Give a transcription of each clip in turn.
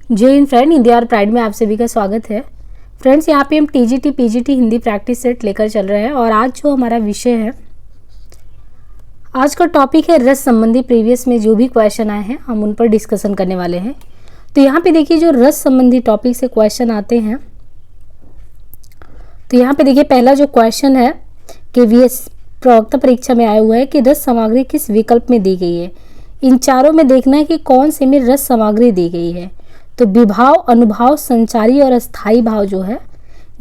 जय हिंद फ्रेंड, हिंदी और प्राइड में आप सभी का स्वागत है। फ्रेंड्स, यहाँ पे हम TGT PGT Hindi practice set लेकर चल रहे हैं और आज जो हमारा विषय है, आज का टॉपिक है रस संबंधी। प्रीवियस में जो भी क्वेश्चन आए हैं हम उन पर डिस्कशन करने वाले हैं। तो यहाँ पे देखिए जो रस संबंधी टॉपिक से क्वेश्चन आते हैं, तो यहाँ पे देखिए पहला जो क्वेश्चन है KVS प्रवक्ता परीक्षा में आया हुआ है कि रस सामग्री किस विकल्प में दी गई है। इन चारों में देखना है कि कौन से में रस सामग्री दी गई है। तो विभाव, अनुभाव, संचारी और अस्थाई भाव जो है,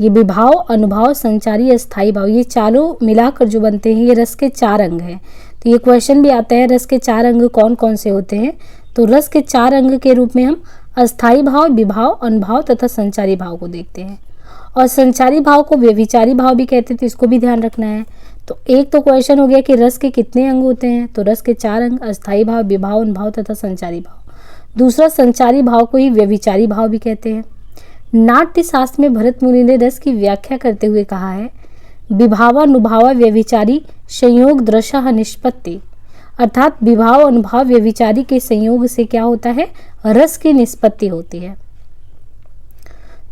ये विभाव, अनुभाव, संचारी, अस्थाई भाव, ये चारों मिलाकर जो बनते हैं ये रस के 4 अंग हैं। तो ये क्वेश्चन भी आता है रस के 4 अंग कौन कौन से होते हैं। तो रस के 4 अंग के रूप में हम अस्थाई भाव, विभाव, अनुभाव तथा संचारी भाव को देखते हैं। और संचारी भाव को व्यभिचारी भाव भी कहते हैं, तो इसको भी ध्यान रखना है। तो एक तो क्वेश्चन हो गया कि रस के कितने अंग होते हैं। तो रस के 4 अंग, अस्थाई भाव, विभाव, अनुभाव तथा संचारी भाव। दूसरा, संचारी भाव को ही व्यभिचारी भाव भी कहते हैं। नाट्य शास्त्र में भरत मुनि ने रस की व्याख्या करते हुए कहा है, विभावानुभावा व्यभिचारी संयोग दृशः निष्पत्ति। अर्थात विभाव, अनुभाव, व्यभिचारी के संयोग से क्या होता है, रस की निष्पत्ति होती है।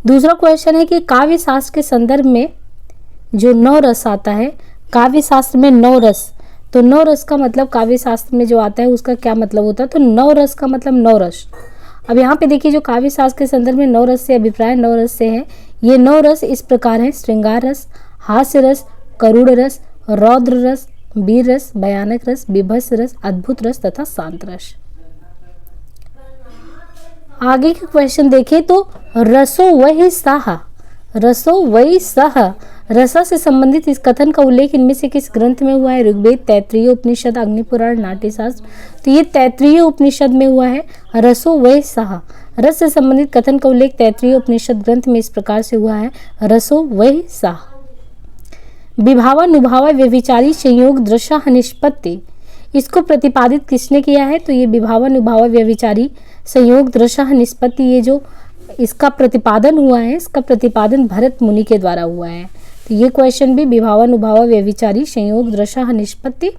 दूसरा क्वेश्चन है कि काव्य शास्त्र के संदर्भ में जो 9 रस आता है, काव्य शास्त्र में 9 रस, तो 9 रस का मतलब काव्य शास्त्र में जो आता है उसका क्या मतलब होता है। तो 9 रस का मतलब 9 रस। अब यहाँ पे देखिए जो काव्य शास्त्र के संदर्भ में 9 रस से अभिप्राय 9 रस से है। ये 9 रस इस प्रकार हैं: श्रृंगार रस, हास्य रस, करुण रस, रौद्र रस, वीर रस, भयानक रस, बीभत्स रस, अद्भुत रस तथा शांत रस। आगे के क्वेश्चन देखें तो रसो वही सह, रसो वही सह, रसा से संबंधित इस कथन का उल्लेख इनमें से किस ग्रंथ में हुआ है। ऋग्वेद, तैत्तिरीय उपनिषद, अग्निपुराण, नाट्यशास्त्र। तो ये तैत्तिरीय उपनिषद में हुआ है। रसो वै सह, रस से संबंधित कथन का उल्लेख तैत्तिरीय उपनिषद ग्रंथ में इस प्रकार से हुआ है, रसो वै सह। विभावानुभावा व्यभिचारी संयोग दृशः निष्पत्ति, इसको प्रतिपादित किसने किया है। तो ये विभावानुभावा व्यभिचारी संयोग दृशः निष्पत्ति, ये जो इसका प्रतिपादन हुआ है, इसका प्रतिपादन भरत मुनि के द्वारा हुआ है। तो ये क्वेश्चन भी विभावानुभावा व्यभिचारी संयोग दृशः निष्पत्ति,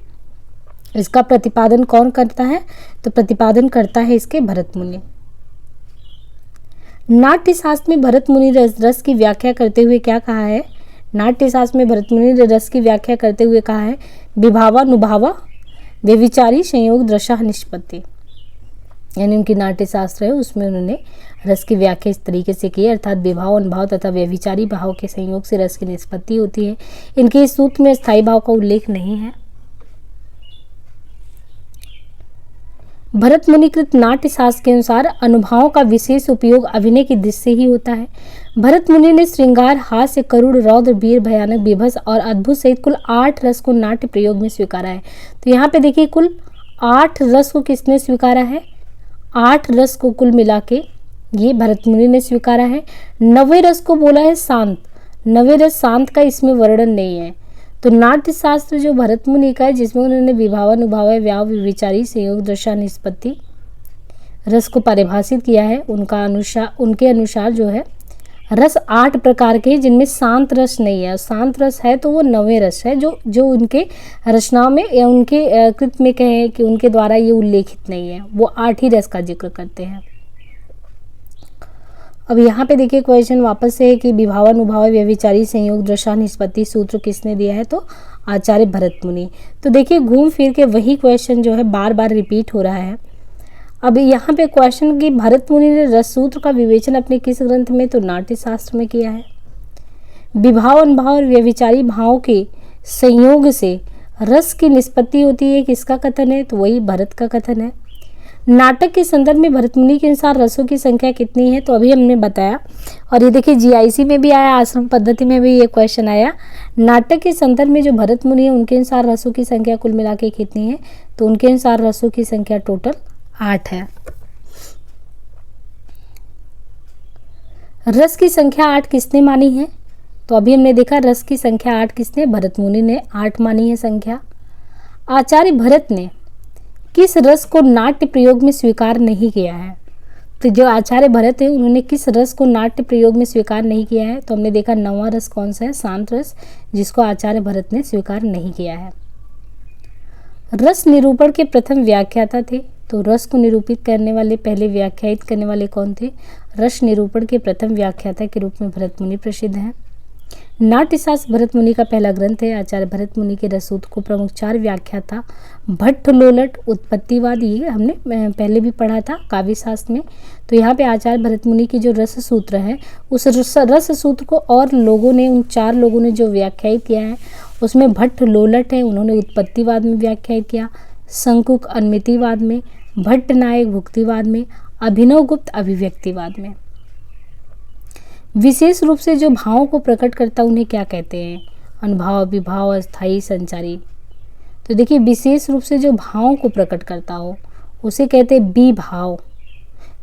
इसका प्रतिपादन कौन करता है। तो प्रतिपादन करता है इसके भरत मुनि। नाट्य शास्त्र में भरत मुनि रस की व्याख्या करते हुए क्या कहा है। नाट्य शास्त्र में भरत मुनि ने रस की व्याख्या करते हुए कहा है, विभावानुभावा व्यभिचारी संयोग दृशः निष्पत्ति, यानी उनकी नाट्य शास्त्र है उसमें उन्होंने रस की व्याख्या इस तरीके से की है, अर्थात विभाव, अनुभाव तथा व्यभिचारी भाव के संयोग से रस की निष्पत्ति होती है। इनके इस सूत्र में स्थायी भाव का उल्लेख नहीं है। भरत मुनिकृत नाट्य शास्त्र के अनुसार अनुभाव का विशेष उपयोग अभिनय की दृष्टि से ही होता है। भरत मुनि ने श्रृंगार, हास्य, करुण, रौद्र, वीर, भयानक, बीभत्स और अद्भुत सहित कुल 8 रस को नाट्य प्रयोग में स्वीकारा है। तो यहाँ पे देखिए कुल 8 रस को किसने स्वीकारा है, 8 रस को कुल मिला के ये भरत मुनि ने स्वीकारा है। 9वें रस को बोला है शांत, 9वें रस शांत का इसमें वर्णन नहीं है। तो नाट्य शास्त्र जो भरत मुनि का है, जिसमें उन्होंने विभावानुभाव, व्याव, व्यभिचारी, संयोग दृशः निष्पत्ति रस को परिभाषित किया है, उनके अनुसार जो है रस 8 प्रकार के, जिनमें शांत रस नहीं है। शांत रस है तो वो 9वें रस है, जो उनके रचनाओं में या उनके कृत में कहें कि उनके द्वारा ये उल्लेखित नहीं है, वो 8 ही रस का जिक्र करते हैं। अब यहाँ पे देखिए क्वेश्चन वापस से है कि विभावानुभाव व्यभिचारी संयोग दृशः निष्पत्ति सूत्र किसने दिया है। तो आचार्य भरत मुनि। तो देखिए घूम फिर के वही क्वेश्चन जो है बार बार रिपीट हो रहा है। अब यहाँ पे क्वेश्चन कि भरत मुनि ने रस सूत्र का विवेचन अपने किस ग्रंथ में, तो नाट्य शास्त्र में किया है। विभाव, अनुभाव और व्यभिचारी भाव के संयोग से रस की निष्पत्ति होती है, किसका कथन है, तो वही भरत का कथन है। नाटक के संदर्भ में भरत मुनि के अनुसार रसों की संख्या कितनी है, तो अभी हमने बताया। और ये देखिए GIC में भी आया, आश्रम पद्धति में भी ये क्वेश्चन आया। नाटक के संदर्भ में जो भरत मुनि है उनके अनुसार रसों की संख्या कुल मिला के कितनी है, तो उनके अनुसार रसों की संख्या टोटल 8 है। रस की संख्या 8 किसने मानी है, तो अभी हमने देखा रस की संख्या 8 किसने, भरत मुनि ने 8 मानी है संख्या। आचार्य भरत ने किस रस को नाट्य प्रयोग में स्वीकार नहीं किया है। तो जो आचार्य भरत है उन्होंने किस रस को नाट्य प्रयोग में स्वीकार नहीं किया है, तो हमने देखा 9वां रस कौन सा है, शांत रस, जिसको आचार्य भरत ने स्वीकार नहीं किया है। रस निरूपण के प्रथम व्याख्याता थे, तो रस को निरूपित करने वाले, पहले व्याख्यायित करने वाले कौन थे? रस निरूपण के प्रथम व्याख्याता के रूप में भरत मुनि प्रसिद्ध हैं। नाट्यशास्त्र भरत मुनि का पहला ग्रंथ है। आचार्य भरत मुनि के रससूत्र को प्रमुख 4 व्याख्याता भट्ट, लोलट, उत्पत्तिवाद, ये हमने पहले भी पढ़ा था काव्य शास्त्र में। तो यहाँ पे आचार्य भरत मुनि की जो रस सूत्र है, उस रस सूत्र को और लोगों ने, उन 4 लोगों ने जो व्याख्यायित किया है, उसमें भट्ट लोलट है, उन्होंने उत्पत्तिवाद में व्याख्यायित किया, शंकुक अन्मितिवाद में, भट्ट नायक भुक्तिवाद में, अभिनव गुप्त अभिव्यक्तिवाद में। विशेष रूप से जो भावों को प्रकट करता उन्हें क्या कहते हैं? अनुभाव, विभाव, अस्थायी, संचारी। तो देखिए, विशेष रूप से जो भावों को प्रकट करता हो उसे कहते हैं विभाव।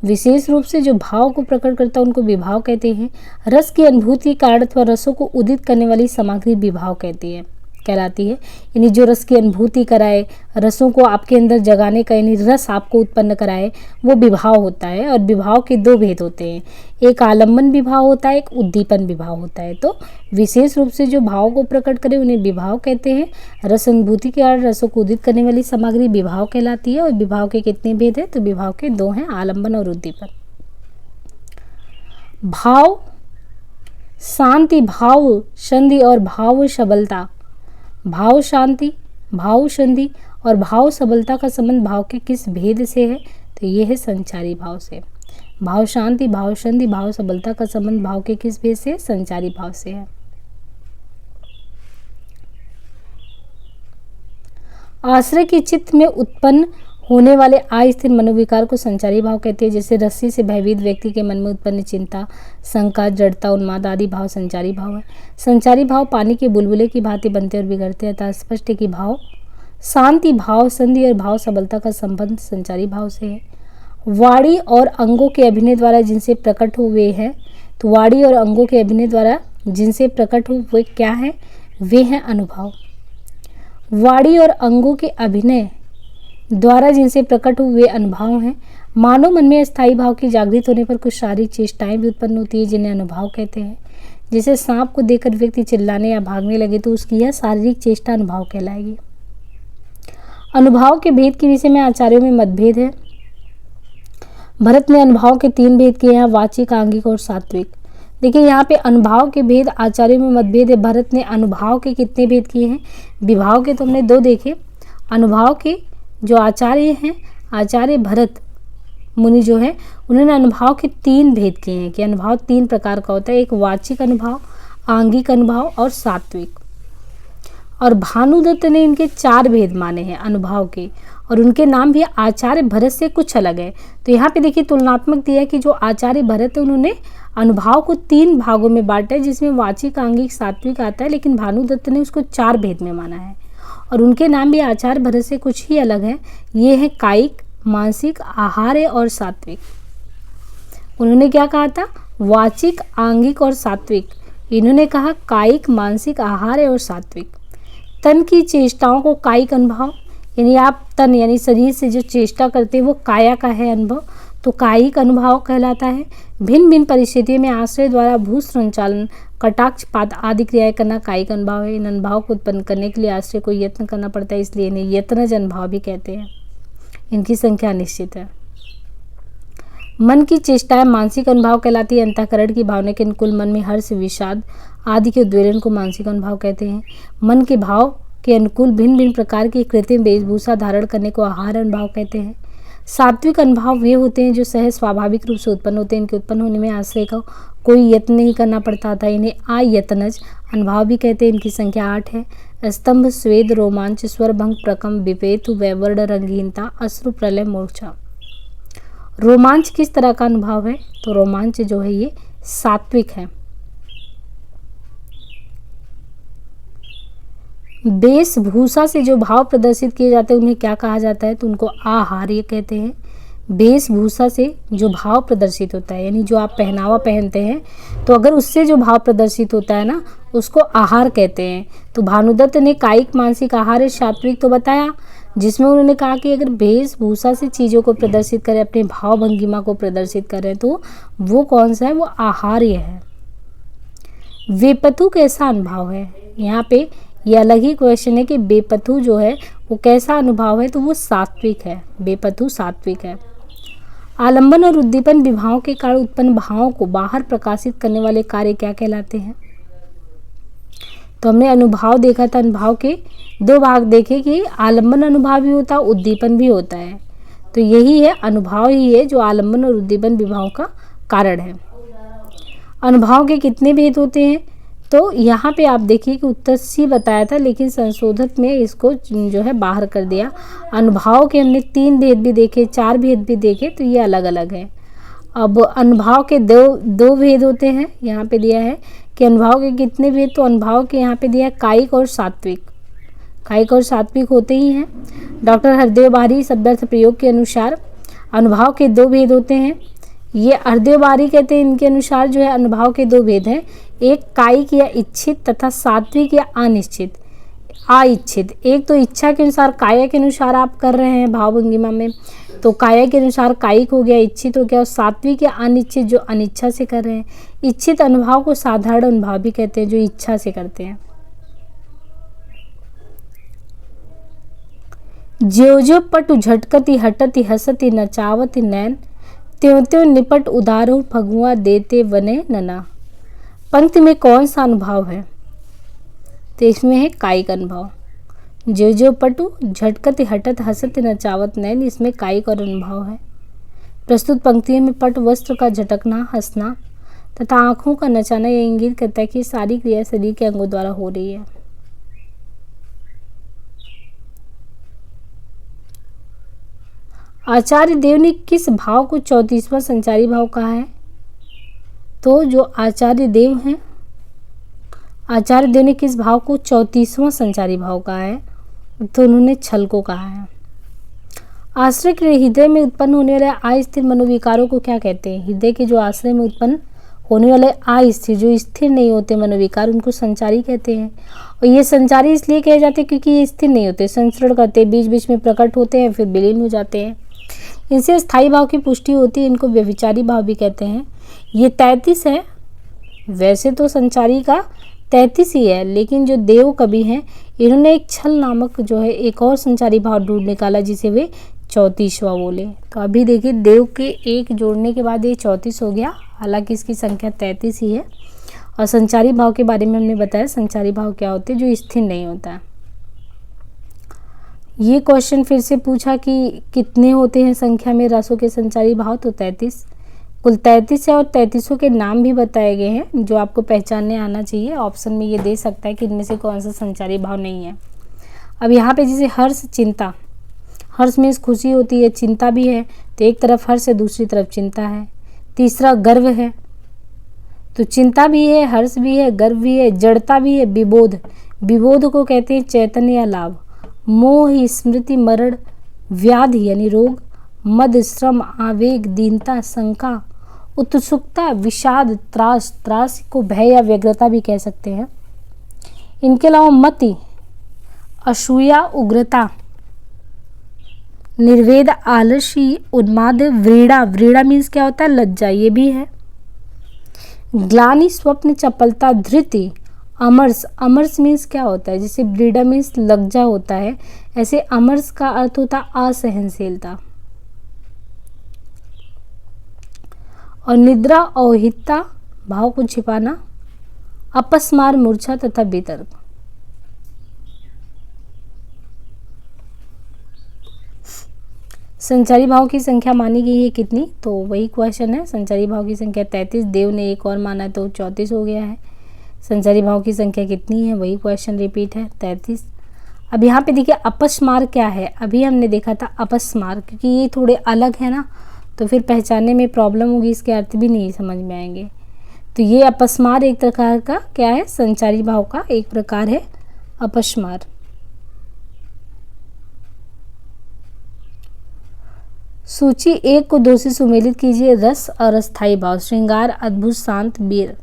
विशेष रूप से जो भाव को प्रकट करता है उनको विभाव कहते हैं। रस की अनुभूति के कारण अथवा रसों को उदित करने वाली सामग्री विभाव कहलाती है। यानी जो रस की अनुभूति कराए, रसों को आपके अंदर जगाने का, यानी रस आपको उत्पन्न कराए, वो विभाव होता है। और विभाव के 2 भेद होते हैं, एक आलम्बन विभाव होता है, एक उद्दीपन विभाव होता है। तो विशेष रूप से जो भाव को प्रकट करे उन्हें विभाव कहते हैं। रस अनुभूति के कारण रसों को उदित करने वाली सामग्री विभाव कहलाती है। और विभाव के कितने भेद हैं? तो विभाव के 2 हैं, आलम्बन और उद्दीपन। भाव शांति, भाव संधि और भाव सबलता। भाव शांति, भाव संधि और भाव सबलता का संबंध भाव के किस भेद से है? तो ये है संचारी भाव से। भाव शांति, भाव संधि, भाव सबलता का संबंध भाव के किस भेद से? संचारी भाव से है। आश्रय के चित्त में उत्पन्न होने वाले अस्थिर मनोविकार को संचारी भाव कहते हैं। जैसे रस्सी से भयभीत व्यक्ति के मन में उत्पन्न चिंता, शंका, जड़ता, उन्माद आदि भाव संचारी भाव है। संचारी भाव पानी के बुलबुले की भांति बनते और बिगड़ते हैं। अतः स्पष्ट है कि भाव शांति, भाव संधि और भाव सबलता का संबंध संचारी भाव से है। वाणी और अंगों के अभिनय द्वारा जिनसे प्रकट हुए हैं, तो वाणी और अंगों के अभिनय द्वारा जिनसे प्रकट हुए क्या है? वे हैं अनुभव। वाणी और अंगों के अभिनय द्वारा जिनसे प्रकट हुए अनुभव हैं। मानव मन में अस्थायी भाव की जागृत होने पर कुछ शारीरिक चेष्टाएं भी उत्पन्न होती है, जिन्हें अनुभाव कहते हैं। जैसे सांप को देखकर व्यक्ति चिल्लाने या भागने लगे तो उसकी यह शारीरिक चेष्टा अनुभाव कहलाएगी। अनुभाव के भेद के विषय में आचार्यों में मतभेद है। भरत ने अनुभाव के 3 भेद किए हैं, वाचिक, आंगिक और सात्विक। देखिए, यहाँ पे अनुभाव के भेद आचार्यों में मतभेद है। भरत ने अनुभाव के कितने भेद किए हैं? विभाव के तो हमने 2 देखे। अनुभाव के जो आचार्य हैं, आचार्य भरत मुनि जो है, उन्होंने अनुभाव के 3 भेद किए हैं कि अनुभाव 3 प्रकार का होता है। एक वाचिक अनुभाव, आंगिक अनुभाव और सात्विक। और भानुदत्त ने इनके 4 भेद माने हैं अनुभाव के, और उनके नाम भी आचार्य भरत से कुछ अलग है। तो यहाँ पे देखिए तुलनात्मक दिया है कि जो आचार्य भरत है उन्होंने अनुभाव को 3 भागों में बांटा है, जिसमें वाचिक, आंगिक, सात्विक आता है, लेकिन भानुदत्त ने उसको 4 भेद में माना है। और उनके नाम भी आचार्य भरत से कुछ ही अलग है। ये है कायिक, मानसिक, आहार्य और सात्विक। उन्होंने क्या कहा था? वाचिक, आंगिक और सात्विक। इन्होंने कहा कायिक, मानसिक, आहार्य और सात्विक। तन की चेष्टाओं को कायिक अनुभव, यानी आप तन यानी शरीर से जो चेष्टा करते हैं वो काया का है अनुभव, तो कायिक अनुभव कहलाता है। भिन्न भिन्न परिस्थितियों में आश्रय द्वारा भू संचालन, कटाक्षपात आदि क्रियाएं करना कायिक अनुभव है। इन अनुभव को उत्पन्न करने के लिए आश्रय को यत्न करना पड़ता है, इसलिए इन्हें यत्नज अनुभव भी कहते हैं। इनकी संख्या निश्चित है। मन की चेष्टाएं मानसिक अनुभव कहलाती है। अंतःकरण की भावना के अनुकूल मन में हर्ष, विषाद आदि के उद्वेलन को मानसिक अनुभव कहते हैं। मन के भाव के अनुकूल भिन्न भिन्न प्रकार की कृत्रिम वेशभूषा धारण करने को आहार अनुभव कहते हैं। सात्विक अनुभव वे होते हैं जो सहज स्वाभाविक रूप से उत्पन्न होते हैं। इनके उत्पन्न होने में आश्रय का कोई यत्न नहीं करना पड़ता था। इन्हें आयतनज अनुभव भी कहते हैं। इनकी संख्या 8 है। स्तंभ, स्वेद, रोमांच, स्वरभंग, प्रकम्प, विपेतु, वैवर्ण, रंगहीनता, अश्रु, प्रलय, मूर्छा। रोमांच किस तरह का अनुभव है? तो रोमांच जो है ये सात्विक है। वेशभूषा से जो भाव प्रदर्शित किए जाते हैं उन्हें क्या कहा जाता है? तो उनको आहार्य कहते हैं। वेशभूषा से जो भाव प्रदर्शित होता है, यानी जो आप पहनावा पहनते हैं तो अगर उससे जो भाव प्रदर्शित होता है ना, उसको आहार कहते हैं। तो भानुदत्त ने कायिक, मानसिक, आहार्य, सात्विक तो बताया, जिसमें उन्होंने कहा कि अगर वेशभूषा से चीज़ों को प्रदर्शित करें, अपने भाव भंगिमा को प्रदर्शित करें, तो वो कौन सा है? वो आहार्य है। वेपतु कैसा अनुभव है? यहाँ पे ये अलग ही क्वेश्चन है कि बेपथु जो है वो कैसा अनुभव है, तो वो सात्विक है, बेपथु सात्विक है। आलंबन और उद्दीपन विभावों के कारण उत्पन्न भावों को बाहर प्रकाशित करने वाले कार्य क्या कहलाते हैं? तो हमने अनुभाव देखा था, अनुभाव के दो भाग देखे कि आलंबन अनुभाव भी होता है, उद्दीपन भी होता है। तो यही है, अनुभाव ही है जो आलंबन और उद्दीपन विभाव का कारण है। अनुभाव के कितने भेद होते हैं? तो यहाँ पे आप देखिए कि उत्तर सी बताया था, लेकिन संशोधित में इसको जो है बाहर कर दिया। अनुभाव के हमने 3 भेद भी देखे, 4 भेद भी देखे, तो ये अलग अलग है। अब अनुभाव के दो भेद होते हैं, यहाँ पे दिया है कि अनुभाव के कितने भेद, तो अनुभाव के यहाँ पे दिया है कायिक और सात्विक। कायिक और सात्विक होते ही हैं। डॉक्टर हरदेव बारी शब्दार्थ प्रयोग के अनुसार अनुभाव के 2 भेद होते हैं। ये हरदेव बारी कहते हैं, इनके अनुसार जो है अनुभाव के 2 भेद हैं, एक कायिक या इच्छित तथा सात्विक या अनिश्चित अइच्छित। एक तो इच्छा के अनुसार काया के अनुसार आप कर रहे हैं भाव भंगिमा में, तो काया के अनुसार कायिक हो गया, इच्छित हो गया, और सात्विक या अनिच्छित जो अनिच्छा से कर रहे हैं। इच्छित अनुभाव को साधारण अनुभाव भी कहते हैं, जो इच्छा से करते हैं। ज्यो ज्यो पटु झटकती हटती हसती नचावती नैन, त्यों त्यों निपट उदारो फगुआ देते वने नना। पंक्ति में कौन सा अनुभाव है? तो इसमें है कायिक अनुभाव। ज्यो ज्यो पटु झटकती हटत हसत नचावत नैन, इसमें कायिक और अनुभाव है। प्रस्तुत पंक्तियों में पट वस्त्र का झटकना, हंसना तथा आंखों का नचाना यह इंगित करता है कि सारी क्रिया शरीर के अंगों द्वारा हो रही है। आचार्य देव ने किस भाव को 34वां संचारी भाव कहा है? तो जो आचार्य देव हैं, आचार्य देव ने किस भाव को 34वां संचारी भाव कहा है? तो उन्होंने छल को कहा है। आश्रय के हृदय में उत्पन्न होने वाले अस्थिर मनोविकारों को क्या कहते हैं? हृदय के जो आश्रय में उत्पन्न होने वाले अस्थिर, जो स्थिर नहीं होते मनोविकार, उनको संचारी कहते हैं। और ये संचारी इसलिए कहे जाते हैं क्योंकि ये स्थिर नहीं होते, संचरण करते, बीच बीच में प्रकट होते हैं, फिर विलीन हो जाते हैं। इनसे स्थायी भाव की पुष्टि होती है, इनको व्यभिचारी भाव भी कहते हैं। ये 33 है, वैसे तो संचारी का 33 ही है, लेकिन जो देव कवि हैं इन्होंने एक छल नामक जो है एक और संचारी भाव ढूंढ निकाला, जिसे वे 34वां बोले। तो अभी देखिए देव के एक जोड़ने के बाद ये 34 हो गया, हालांकि इसकी संख्या 33 ही है। और संचारी भाव के बारे में हमने बताया, संचारी भाव क्या होते हैं? जो स्थिर नहीं होता है। ये क्वेश्चन फिर से पूछा कि कितने होते हैं संख्या में रसों के संचारी भाव? तो 33, कुल 33 है, और 33 के नाम भी बताए गए हैं जो आपको पहचानने आना चाहिए। ऑप्शन में ये दे सकता है कि इनमें से कौन सा संचारी भाव नहीं है। अब यहाँ पे जैसे हर्ष, चिंता, हर्ष में खुशी होती है, चिंता भी है, तो एक तरफ हर्ष है, दूसरी तरफ चिंता है। तीसरा गर्व है, तो चिंता भी है, हर्ष भी है, गर्व भी है, जड़ता भी है। विबोध, विबोध को कहते हैं चैतन्य या लाभ। मोह, स्मृति, मरण, व्याधि यानी रोग, मद, श्रम, आवेग, दीनता, शंका, उत्सुकता, विषाद, त्रास, त्रास को भय या व्यग्रता भी कह सकते हैं। इनके अलावा मति, असूया, उग्रता, निर्वेद, आलसी, उन्माद, व्रीड़ा, व्रीड़ा मीन्स क्या होता है? लज्जा, ये भी है। ग्लानि, स्वप्न, चपलता, धृति, अमर्ष, अमर्ष मीन्स क्या होता है? जैसे व्रीड़ा मीन्स लज्जा होता है, ऐसे अमर्ष का अर्थ होता है असहनशीलता। और निद्रा, औहिता, भाव को छिपाना, अपस्मार, मूर्छा तथा वितर्क। संचारी भाव की संख्या मानी गई है कितनी? तो वही क्वेश्चन है, संचारी भाव की संख्या 33, देव ने एक और माना तो 34 हो गया है। संचारी भाव की संख्या कितनी है? वही क्वेश्चन रिपीट है, 33। अब यहाँ पे देखिए अपस्मार क्या है? अभी हमने देखा था अपस्मार, क्योंकि ये थोड़े अलग है ना, तो फिर पहचानने में प्रॉब्लम होगी, इसके अर्थ भी नहीं समझ में आएंगे। तो ये अपस्मार एक प्रकार का क्या है? संचारी भाव का एक प्रकार है अपस्मार। सूची 1 को 2 से सुमेलित कीजिए। रस और अस्थायी भाव, श्रृंगार, अद्भुत, शांत, वीर।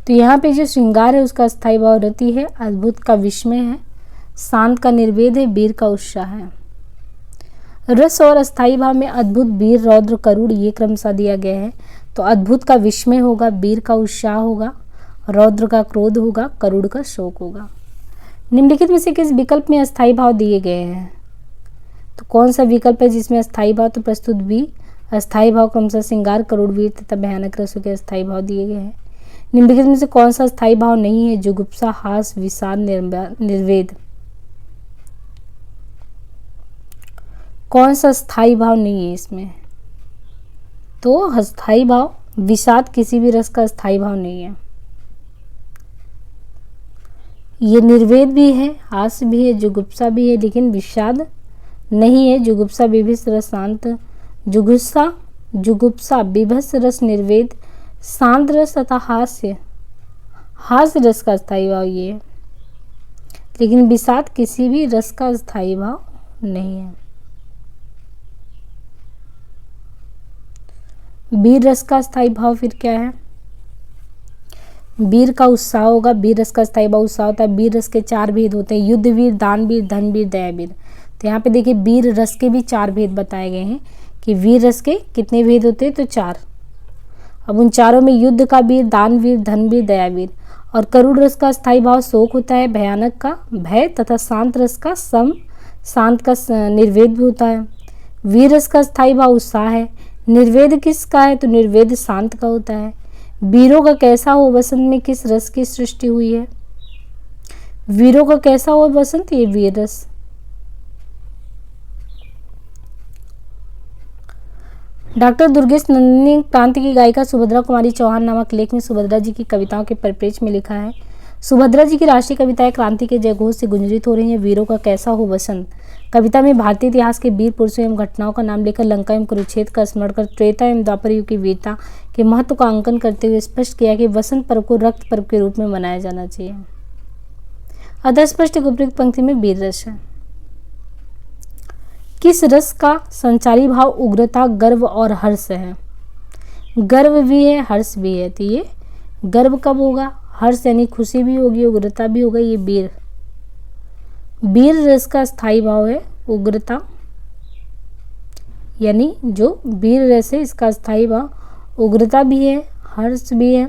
तो यहाँ पे जो श्रृंगार है उसका अस्थायी भाव रति है, अद्भुत का विस्मय है, शांत का निर्वेद है, वीर का उत्साह है। रस और अस्थाई भाव में अद्भुत, वीर, रौद्र, करुण ये क्रमशः दिया गया है। तो अद्भुत का विस्मय होगा, वीर का उत्साह होगा, रौद्र का क्रोध होगा, करुण का शोक होगा। निम्नलिखित में से किस विकल्प में अस्थाई भाव दिए गए हैं? तो कौन सा विकल्प है जिसमें अस्थाई भाव? तो प्रस्तुत भी अस्थाई भाव क्रमशः श्रृंगार, करुण, वीर तथा भयानक रसों के अस्थाई भाव दिए गए हैं। निम्नलिखित में से कौन सा अस्थाई भाव नहीं है? जुगुप्सा, हास, विषाद, निर्वेद। कौन सा स्थाई भाव नहीं है इसमें? तो अस्थाई भाव विषाद किसी भी रस का स्थाई भाव नहीं है। ये निर्वेद भी है, हास भी है, जुगुप्सा भी है, लेकिन विषाद नहीं है। जुगुप्सा विभत्स रस शांत, जुगुप्सा विभत्स रस निर्वेद, शांत रस तथा हास्य रस का स्थायी भाव ये है, लेकिन विषाद किसी भी रस का स्थायी भाव नहीं है। वीर रस का स्थायी भाव फिर क्या है? वीर का उत्साह होगा। वीर रस का स्थायी भाव उत्साह होता है। वीर रस के 4 भेद होते हैं, युद्ध वीर, दान वीर, धन वीर, दया वीर। तो यहाँ पे देखिए वीर रस के भी 4 भेद बताए गए हैं कि वीर रस के कितने भेद होते हैं? तो 4। अब उन चारों में युद्ध का वीर, दान वीर, धन वीर, दया वीर। और करुण रस का स्थायी भाव शोक होता है, भयानक का भय तथा शांत रस का सम, शांत का निर्वेद भी होता है। वीर रस का स्थायी भाव उत्साह है। निर्वेद किसका है? तो निर्वेद शांत का होता है। वीरों का कैसा हो वसंत में किस रस की सृष्टि हुई है? वीरों का कैसा हो वसंत? ये वीर रस। डॉक्टर दुर्गेश नंदिनी ने क्रांति की गायिका सुभद्रा कुमारी चौहान नामक लेख में सुभद्रा जी की कविताओं के परिप्रेक्ष्य में लिखा है। सुभद्रा जी की राष्ट्रीय कविताएं क्रांति के जयघोष से गुंजरित हो रही हैं। वीरों का कैसा हो वसंत कविता में भारतीय इतिहास के वीर पुरुषों एवं घटनाओं का नाम लेकर लंका एवं कुरुक्षेत्र का स्मरण कर त्रेता एवं द्वापर युग की वीरता के महत्व का अंकन करते हुए स्पष्ट किया कि वसंत पर्व को रक्त पर्व के रूप में मनाया जाना चाहिए। अतः स्पष्ट उपयुक्त पंक्ति में वीर रस है। किस रस का संचारी भाव उग्रता, गर्व और हर्ष है? गर्व भी है, हर्ष भी है। तो ये गर्व कब होगा? हर्ष यानी खुशी भी होगी, उग्रता भी होगा। ये वीर रस का स्थायी भाव है उग्रता, यानी जो वीर रस है इसका स्थायी भाव उग्रता भी है, हर्ष भी है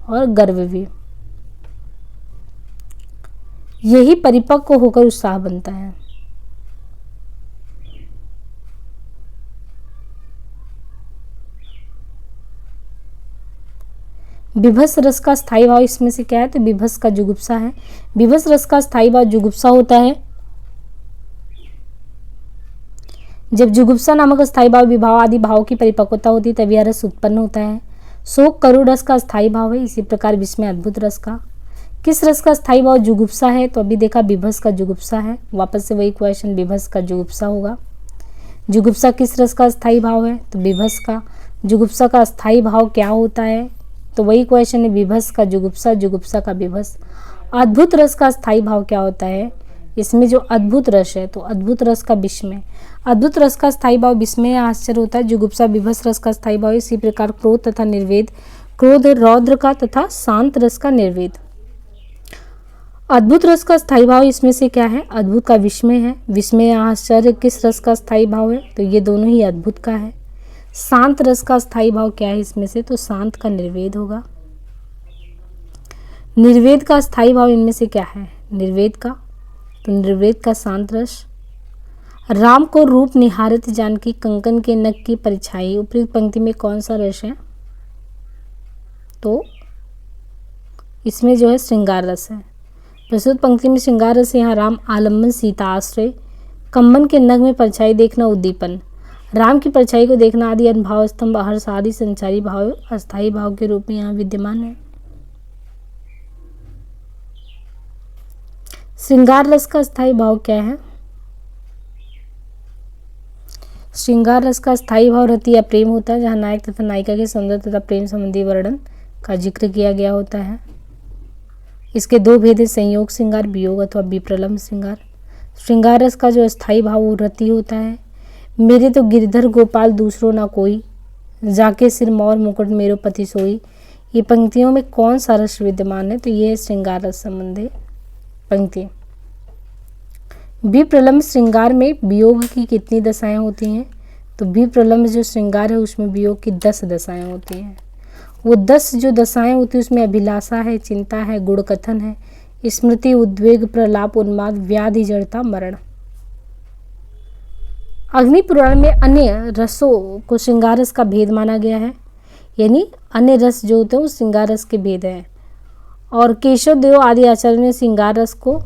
और गर्व भी। यही परिपक्व होकर उत्साह बनता है। विभत्स रस का स्थायी भाव इसमें से क्या है? तो विभत्स का जुगुप्सा है। विभत्स रस का स्थायी भाव जुगुप्सा होता है। जब जुगुप्सा नामक स्थायी भाव विभाव आदि भाव की परिपक्वता होती है तब यह रस उत्पन्न होता है। शोक करुण रस का स्थायी भाव है। इसी प्रकार विस्मय अद्भुत रस का। किस रस का स्थायी भाव जुगुप्सा है? तो अभी देखा विभत्स का जुगुप्सा है। वापस से वही क्वेश्चन, विभत्स का जुगुप्सा होगा। जुगुप्सा किस रस का स्थायी भाव है? तो विभत्स का। जुगुप्सा का स्थायी भाव क्या होता है? तो वही क्वेश्चन है, विभत्स का जुगुप्सा, जुगुप्सा का विभत्स। अद्भुत रस का स्थायी भाव क्या होता है? इसमें जो अद्भुत रस है तो अद्भुत रस का विस्मय। अद्भुत रस का स्थायी भाव विस्मय या आश्चर्य होता है। जुगुप्सा विभत्स रस का स्थायी भाव। इसी प्रकार क्रोध तथा निर्वेद, क्रोध रौद्र का तथा शांत रस का निर्वेद। अद्भुत रस का स्थायी भाव इसमें से क्या है? अद्भुत का विस्मय है। विस्मय या आश्चर्य किस रस का स्थायी भाव है? तो ये दोनों ही अद्भुत का है। शांत रस का स्थायी भाव क्या है इसमें से? तो शांत का निर्वेद होगा। निर्वेद का स्थायी भाव इनमें से क्या है? निर्वेद का, तो निर्वेद का शांत रस। राम को रूप निहारत जानकी, कंकन के नख की परिछाई। उपयुक्त पंक्ति में कौन सा रस है? तो इसमें जो है श्रृंगार रस है। प्रस्तुत पंक्ति में श्रृंगार रस यहाँ राम आलम्बन, सीता आश्रय, कंबन के नग में परछाई देखना, उद्दीपन, राम की परछाई को देखना आदि अनुभाव, स्तंभ, हर्ष आदि संचारी भाव अस्थायी भाव के रूप में यहाँ विद्यमान है। श्रृंगार रस का स्थायी भाव क्या है? श्रृंगार रस का स्थायी भाव रति या प्रेम होता है, जहाँ नायक तथा नायिका के सौंदर्य तथा प्रेम संबंधी वर्णन का जिक्र किया गया होता है। इसके 2 भेद है, संयोग श्रृंगार, वियोग अथवा विप्रलम्ब श्रृंगार। श्रृंगार रस का जो स्थायी भाव वो रति होता है। मेरे तो गिरधर गोपाल दूसरो ना कोई, जाके सिर मोर मुकुट मेरो पति सोई। ये पंक्तियों में कौन सा रस विद्यमान है? तो ये है श्रृंगार रस संबंधी पंक्ति। विप्रलंब श्रृंगार में वियोग की कितनी दशाएं होती हैं? तो विप्रलंब जो श्रृंगार है उसमें वियोग की 10 दशाएं होती हैं। वो 10 जो दशाएं होती हैं उसमें अभिलाषा है, चिंता है, गुणकथन है, स्मृति, उद्वेग, प्रलाप, उन्माद, व्याधि, जड़ता, मरण। अग्नि पुराण में अन्य रसों को श्रृंगार रस का भेद माना गया है, यानी अन्य रस जो होते हैं वो श्रृंगार रस के भेद हैं। और केशव देव आदि आचार्य ने श्रृंगार रस को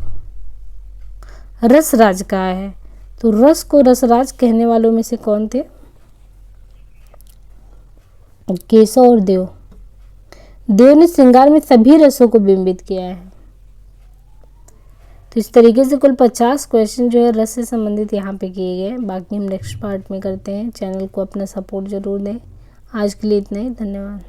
रसराज कहा है। तो रस को रसराज कहने वालों में से कौन थे? केशव और देव। देव ने श्रृंगार में सभी रसों को बिंबित किया है। तो इस तरीके से कुल 50 क्वेश्चन जो है रस से संबंधित यहाँ पे किए गए हैं। बाकी हम नेक्स्ट पार्ट में करते हैं। चैनल को अपना सपोर्ट जरूर दें। आज के लिए इतना ही, धन्यवाद।